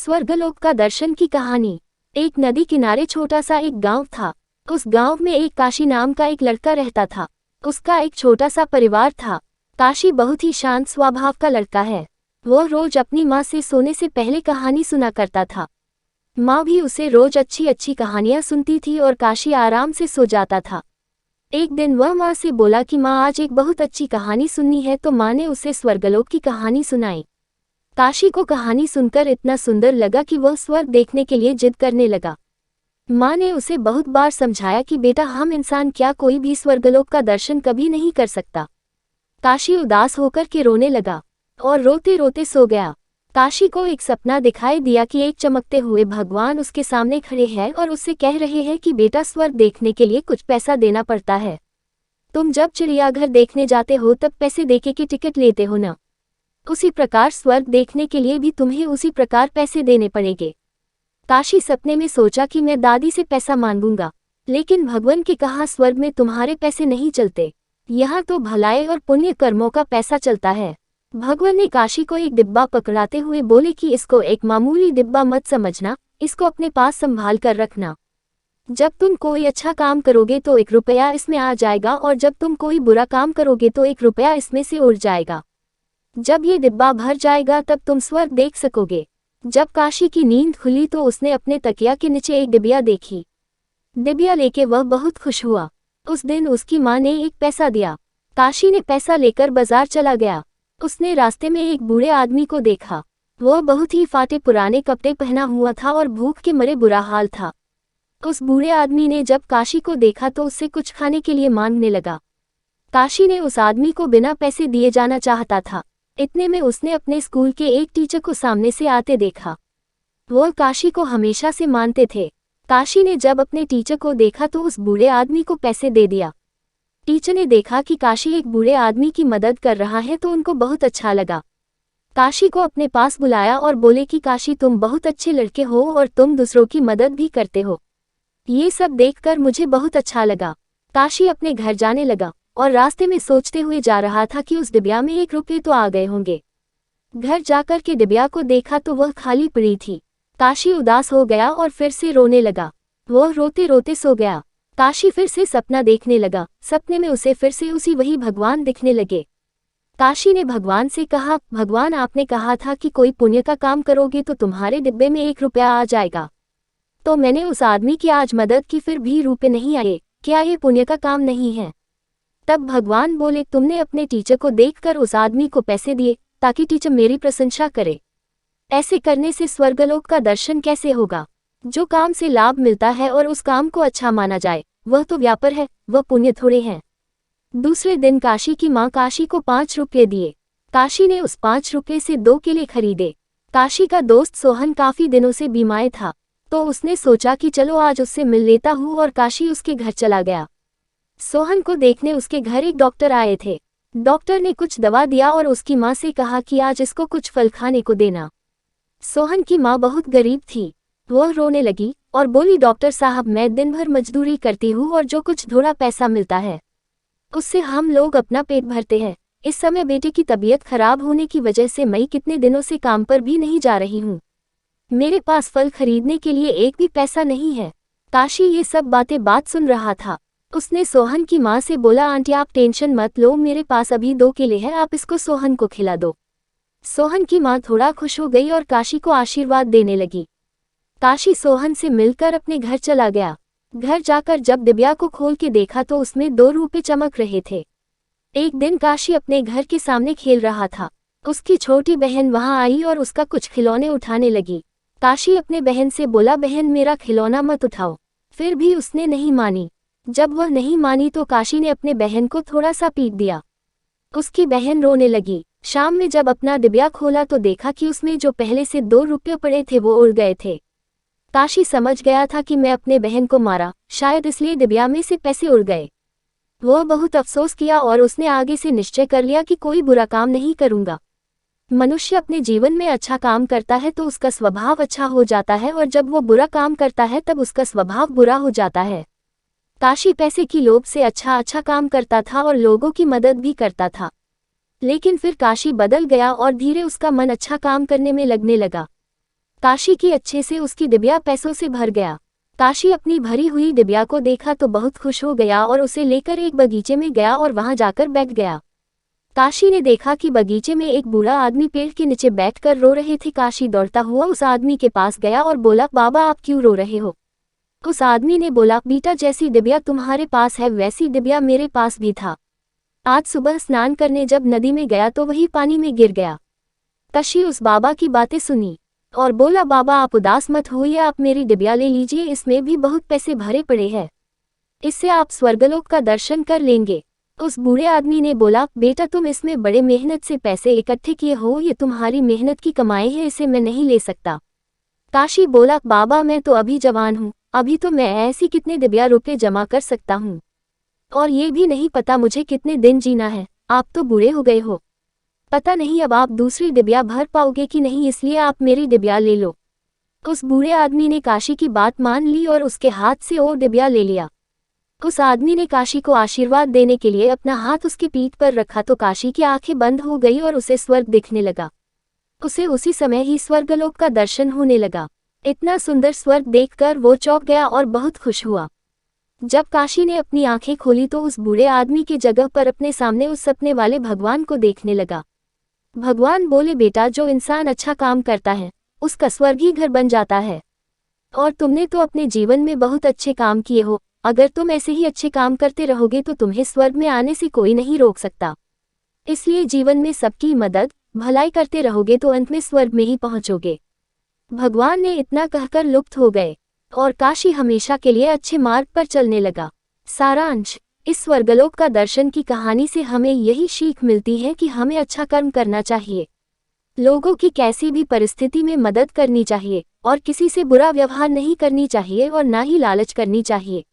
स्वर्गलोक का दर्शन की कहानी। एक नदी किनारे छोटा सा एक गांव था। उस गांव में एक काशी नाम का एक लड़का रहता था। उसका एक छोटा सा परिवार था। काशी बहुत ही शांत स्वभाव का लड़का है। वो रोज अपनी माँ से सोने से पहले कहानी सुना करता था। माँ भी उसे रोज अच्छी अच्छी कहानियाँ सुनती थी और काशी आराम से सो जाता था। एक दिन वह माँ से बोला कि माँ, आज एक बहुत अच्छी कहानी सुननी है, तो माँ ने उसे स्वर्गलोक की कहानी सुनाई। काशी को कहानी सुनकर इतना सुंदर लगा कि वह स्वर्ग देखने के लिए जिद करने लगा। माँ ने उसे बहुत बार समझाया कि बेटा, हम इंसान क्या कोई भी स्वर्गलोक का दर्शन कभी नहीं कर सकता। काशी उदास होकर के रोने लगा और रोते रोते सो गया। काशी को एक सपना दिखाई दिया कि एक चमकते हुए भगवान उसके सामने खड़े हैं और उससे कह रहे हैं कि बेटा, स्वर्ग देखने के लिए कुछ पैसा देना पड़ता है। तुम जब चिड़ियाघर देखने जाते हो तब पैसे देके की टिकट लेते हो ना, उसी प्रकार स्वर्ग देखने के लिए भी तुम्हें उसी प्रकार पैसे देने पड़ेंगे। काशी सपने में सोचा कि मैं दादी से पैसा मांगूंगा, लेकिन भगवान के कहा स्वर्ग में तुम्हारे पैसे नहीं चलते, यहाँ तो भलाई और पुण्य कर्मों का पैसा चलता है। भगवान ने काशी को एक डिब्बा पकड़ाते हुए बोले कि इसको एक मामूली डिब्बा मत समझना, इसको अपने पास संभाल कर रखना। जब तुम कोई अच्छा काम करोगे तो 1 रुपया इसमें आ जाएगा, और जब तुम कोई बुरा काम करोगे तो 1 रुपया इसमें से उड़ जाएगा। जब ये डिब्बा भर जाएगा तब तुम स्वर्ग देख सकोगे। जब काशी की नींद खुली तो उसने अपने तकिया के नीचे एक डिबिया देखी। डिबिया लेके वह बहुत खुश हुआ। उस दिन उसकी माँ ने एक पैसा दिया। काशी ने पैसा लेकर बाजार चला गया। उसने रास्ते में एक बूढ़े आदमी को देखा। वह बहुत ही फाटे पुराने कपड़े पहना हुआ था और भूख के मरे बुरा हाल था। उस बूढ़े आदमी ने जब काशी को देखा तो उससे कुछ खाने के लिए मांगने लगा। काशी ने उस आदमी को बिना पैसे दिए जाना चाहता था। इतने में उसने अपने स्कूल के एक टीचर को सामने से आते देखा। वो काशी को हमेशा से मानते थे। काशी ने जब अपने टीचर को देखा तो उस बूढ़े आदमी को पैसे दे दिया। टीचर ने देखा कि काशी एक बूढ़े आदमी की मदद कर रहा है तो उनको बहुत अच्छा लगा। काशी को अपने पास बुलाया और बोले कि काशी, तुम बहुत अच्छे लड़के हो और तुम दूसरों की मदद भी करते हो। ये सब देखकर मुझे बहुत अच्छा लगा। काशी अपने घर जाने लगा और रास्ते में सोचते हुए जा रहा था कि उस डिबिया में 1 रुपये तो आ गए होंगे। घर जाकर के डिबिया को देखा तो वह खाली पड़ी थी। काशी उदास हो गया और फिर से रोने लगा। वह रोते रोते सो गया। काशी फिर से सपना देखने लगा। सपने में उसे फिर से वही भगवान दिखने लगे। काशी ने भगवान से कहा, भगवान, आपने कहा था कि कोई पुण्य का काम करोगे तो तुम्हारे डिब्बे में 1 रुपया आ जाएगा। तो मैंने उस आदमी की आज मदद की, फिर भी रुपये नहीं आए। क्या ये पुण्य का काम नहीं है? तब भगवान बोले, तुमने अपने टीचर को देखकर उस आदमी को पैसे दिए ताकि टीचर मेरी प्रशंसा करे। ऐसे करने से स्वर्गलोक का दर्शन कैसे होगा? जो काम से लाभ मिलता है और उस काम को अच्छा माना जाए, वह तो व्यापार है, वह पुण्य थोड़े हैं। दूसरे दिन काशी की माँ काशी को 5 रुपये दिए। काशी ने उस 5 रुपये से 2 केले खरीदे। काशी का दोस्त सोहन काफी दिनों से बीमार था, तो उसने सोचा कि चलो आज उससे मिल लेता हूँ, और काशी उसके घर चला गया। सोहन को देखने उसके घर एक डॉक्टर आए थे। डॉक्टर ने कुछ दवा दिया और उसकी माँ से कहा कि आज इसको कुछ फल खाने को देना। सोहन की माँ बहुत गरीब थी। वह रोने लगी और बोली, डॉक्टर साहब, मैं दिन भर मजदूरी करती हूँ और जो कुछ थोड़ा पैसा मिलता है उससे हम लोग अपना पेट भरते हैं। इस समय बेटे की तबीयत खराब होने की वजह से मैं कितने दिनों से काम पर भी नहीं जा रही हूँ। मेरे पास फल खरीदने के लिए एक भी पैसा नहीं है। काशी ये सब बात सुन रहा था। उसने सोहन की माँ से बोला, आंटी, आप टेंशन मत लो, मेरे पास अभी 2 केले हैं, आप इसको सोहन को खिला दो। सोहन की माँ थोड़ा खुश हो गई और काशी को आशीर्वाद देने लगी। काशी सोहन से मिलकर अपने घर चला गया। घर जाकर जब डिबिया को खोल के देखा तो उसमें 2 रुपये चमक रहे थे। एक दिन काशी अपने घर के सामने खेल रहा था। उसकी छोटी बहन वहां आई और उसका कुछ खिलौने उठाने लगी। काशी अपने बहन से बोला, बहन, मेरा खिलौना मत उठाओ। फिर भी उसने नहीं मानी। जब वह नहीं मानी तो काशी ने अपने बहन को थोड़ा सा पीट दिया। उसकी बहन रोने लगी। शाम में जब अपना डिबिया खोला तो देखा कि उसमें जो पहले से 2 रुपये पड़े थे वो उड़ गए थे। काशी समझ गया था कि मैं अपने बहन को मारा, शायद इसलिए डिबिया में से पैसे उड़ गए। वह बहुत अफसोस किया और उसने आगे से निश्चय कर लिया कि कोई बुरा काम नहीं करूंगा। मनुष्य अपने जीवन में अच्छा काम करता है तो उसका स्वभाव अच्छा हो जाता है, और जब वो बुरा काम करता है तब उसका स्वभाव बुरा हो जाता है। काशी पैसे की लोभ से अच्छा काम करता था और लोगों की मदद भी करता था। लेकिन फिर काशी बदल गया और धीरे उसका मन अच्छा काम करने में लगने लगा। काशी की अच्छे से उसकी डिबिया पैसों से भर गया। काशी अपनी भरी हुई डिबिया को देखा तो बहुत खुश हो गया और उसे लेकर एक बगीचे में गया और वहां जाकर बैठ गया। काशी ने देखा कि बगीचे में एक बूढ़ा आदमी पेड़ के नीचे बैठकर रो रहे थे। काशी दौड़ता हुआ उस आदमी के पास गया और बोला, बाबा आप क्यों रो रहे हो? उस आदमी ने बोला, बेटा जैसी डिबिया तुम्हारे पास है वैसी डिबिया मेरे पास भी था। आज सुबह स्नान करने जब नदी में गया तो वही पानी में गिर गया। काशी उस बाबा की बातें सुनी और बोला, बाबा आप उदास मत होइए, आप मेरी डिबिया ले लीजिए, इसमें भी बहुत पैसे भरे पड़े हैं, इससे आप स्वर्गलोक का दर्शन कर लेंगे। उस बूढ़े आदमी ने बोला, बेटा तुम इसमें बड़े मेहनत से पैसे इकट्ठे किए हो, ये तुम्हारी मेहनत की कमाई है, इसे मैं नहीं ले सकता। काशी बोला, बाबा मैं तो अभी जवान हूँ, अभी तो मैं ऐसी कितने डिबिया रुपए जमा कर सकता हूँ, और ये भी नहीं पता मुझे कितने दिन जीना है। आप तो बूढ़े हो गए हो, पता नहीं अब आप दूसरी डिबिया भर पाओगे कि नहीं, इसलिए आप मेरी डिबिया ले लो। उस बूढ़े आदमी ने काशी की बात मान ली और उसके हाथ से वो डिबिया ले लिया। उस आदमी ने काशी को आशीर्वाद देने के लिए अपना हाथ उसकी पीठ पर रखा तो काशी की आंखें बंद हो गई और उसे स्वर्ग दिखने लगा। उसे उसी समय ही स्वर्गलोक का दर्शन होने लगा। इतना सुंदर स्वर्ग देखकर वो चौंक गया और बहुत खुश हुआ। जब काशी ने अपनी आंखें खोली तो उस बूढ़े आदमी की जगह पर अपने सामने उस सपने वाले भगवान को देखने लगा। भगवान बोले, बेटा जो इंसान अच्छा काम करता है उसका स्वर्ग ही घर बन जाता है, और तुमने तो अपने जीवन में बहुत अच्छे काम किए हो, अगर तुम ऐसे ही अच्छे काम करते रहोगे तो तुम्हें स्वर्ग में आने से कोई नहीं रोक सकता। इसलिए जीवन में सबकी मदद भलाई करते रहोगे तो अंत में स्वर्ग में ही पहुंचोगे। भगवान ने इतना कहकर लुप्त हो गए और काशी हमेशा के लिए अच्छे मार्ग पर चलने लगा। सारांश, इस स्वर्गलोक का दर्शन की कहानी से हमें यही सीख मिलती है कि हमें अच्छा कर्म करना चाहिए, लोगों की कैसी भी परिस्थिति में मदद करनी चाहिए और किसी से बुरा व्यवहार नहीं करनी चाहिए और ना ही लालच करनी चाहिए।